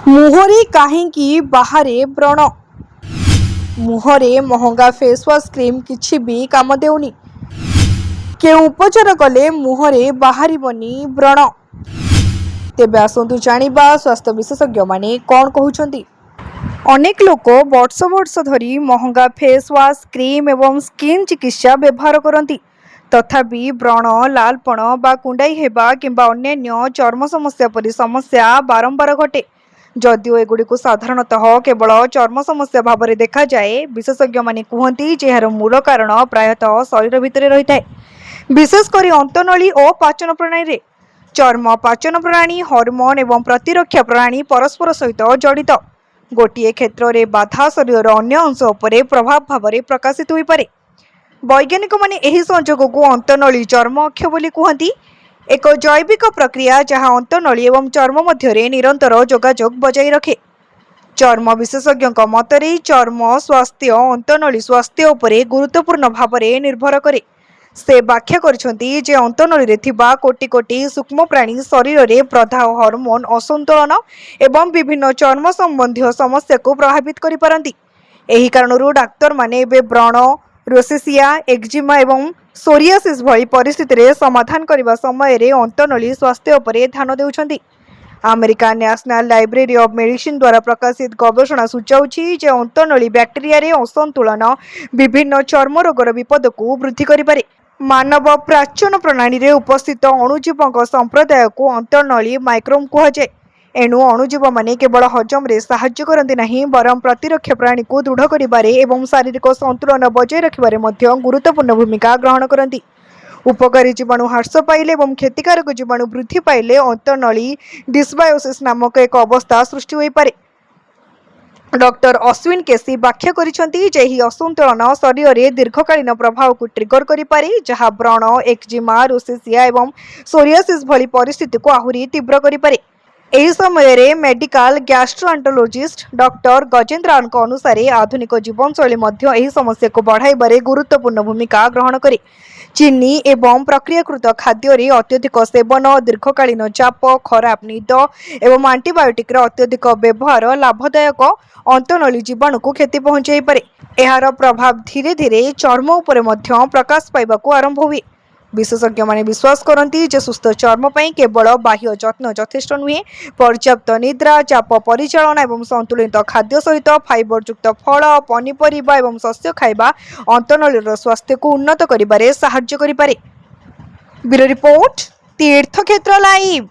मुहरे कहीं बाहरे व्रण मुहरे महंगा फेसवाश क्रीम किछि भी काम देउनी के उपचार कले मुहरे बाहरी व्रण तेबे आसतु जानिबा स्वास्थ्य विशेषज्ञ माने कौन कहउछंती। अनेक लोक वर्ष वर्ष धरी महंगा फेसवाश क्रीम एवं स्किन चिकित्सा व्यवहार करती तथापि व्रण लालपण बा कुंडाई हेबा किंबा अन्यान्य चर्म समस्या परी समस्या बारंबार घटे। जदिओ एगुड़िक साधारणतः केवल चर्म समस्या भाव में देखा जाए, विशेषज्ञ माने कहती जे यार मूल कारण प्रायतः शरीर भितर रही है, विशेषकर अंतनली और पाचन प्रणाली। चर्म पाचन प्रणाली हॉर्मोन एवं प्रतिरक्षा प्रणाली परस्पर सहित जड़ित। गोटे क्षेत्र में बाधा शरीर अन्य अंश उपर प्रभाव भाव में प्रकाशित हो पारे। वैज्ञानिक माने एही संजोग को अंतनली चर्म अक्ष बोली कहती। एक जैविक प्रक्रिया जहां अंतनली एवं चर्म मध्य निरंतर जोगाजोग बजाय रखे। चर्म विशेषज्ञ मतरे चर्म स्वास्थ्य अंतनली स्वास्थ्य उपरे गुरुत्वपूर्ण भाव में निर्भर करे। से व्याख्या करछंती जे अंतनली थिबा कोटि कोटि सूक्ष्म प्राणी शरीर में प्रदाह हार्मोन असंतुलन एवं विभिन्न चर्म संबंधी समस्या को प्रभावित करि पारंती। एही कारणरू डाक्तर माने बे व्रण रोसेसिया एक्जिमा एवं सोरियासिस भली परिस्थिति रे समाधान करने समय अंतनली स्वास्थ्य उपरे ध्यान देउछंती। America national library of medicine द्वारा प्रकाशित गवेषणा सूचाउछि जे अंतनली बैक्टेरिया रे असंतुलन विभिन्न चर्म रोगर विपद को वृद्धि करिपारे। मानव प्राचन प्रणाली रे उपस्थित अणुजीवों संप्रदाय को अंतनली माइक्रोम कहुए। एणु अणुजीव माने केवल हजम रे साहाय्य करते नहीं, बरं प्रतिरक्षा प्राणी को दृढ़ करिबारे एवं शारीरिक संतुलन बजाय रखिबारे मध्य गुरुत्वपूर्ण भूमिका ग्रहण करती। उपकारी जीवाणु ह्रास पाइले एवं क्षतिकारक जीवाणु वृद्धि पाइले अंतनली डिस्बायोसिस नामक एक अवस्था सृष्टि हो पारे। डॉक्टर अश्विन केसी व्याख्या करिसेंती जे ही असंतुलन शरीर में दीर्घकालीन प्रभाव को ट्रिगर करि पारे, जहाँ व्रण एक्जिमा रोसेसिया एवं सोरियासिस भली परिस्थिति को आहुरी तीव्र करि पारे। एही समय रे मेडिकल गैस्ट्रोएंटरोलॉजिस्ट डॉक्टर गजेंद्रन अनुसार आधुनिक जीवनशैली मध्य एही समस्या को बढ़ाइबारे गुरुत्वपूर्ण भूमिका ग्रहण करे। चीनी एवं प्रक्रियाकृत खाद्य रे अत्यधिक सेवन, दीर्घकालीन चाप, खराब निद एवं एंटीबायोटिक अत्यधिक व्यवहार लाभदायक अंतनली जीवाणु को क्षति पहुंचाई पारे। एहार प्रभाव धीरे धीरे चर्म उपरे मध्य प्रकाश पाइबाकू आरंभ हुए। विशेषज्ञ माने विश्वास करती जे सुस्थ चर्म पई केवल बाह्य जत्न यथेष्ट नुहे, पर्याप्त निद्रा, चाप परिचालना एवं संतुलित खाद्य सहित फाइबर युक्त फल, पनीपरिबा एवं शस्य खाइबा अंतनलीर स्वास्थ्य को उन्नत करिबारे सहाय्य करिपारे। ब्यूरो रिपोर्ट, तीर्थक्षेत्र लाइव।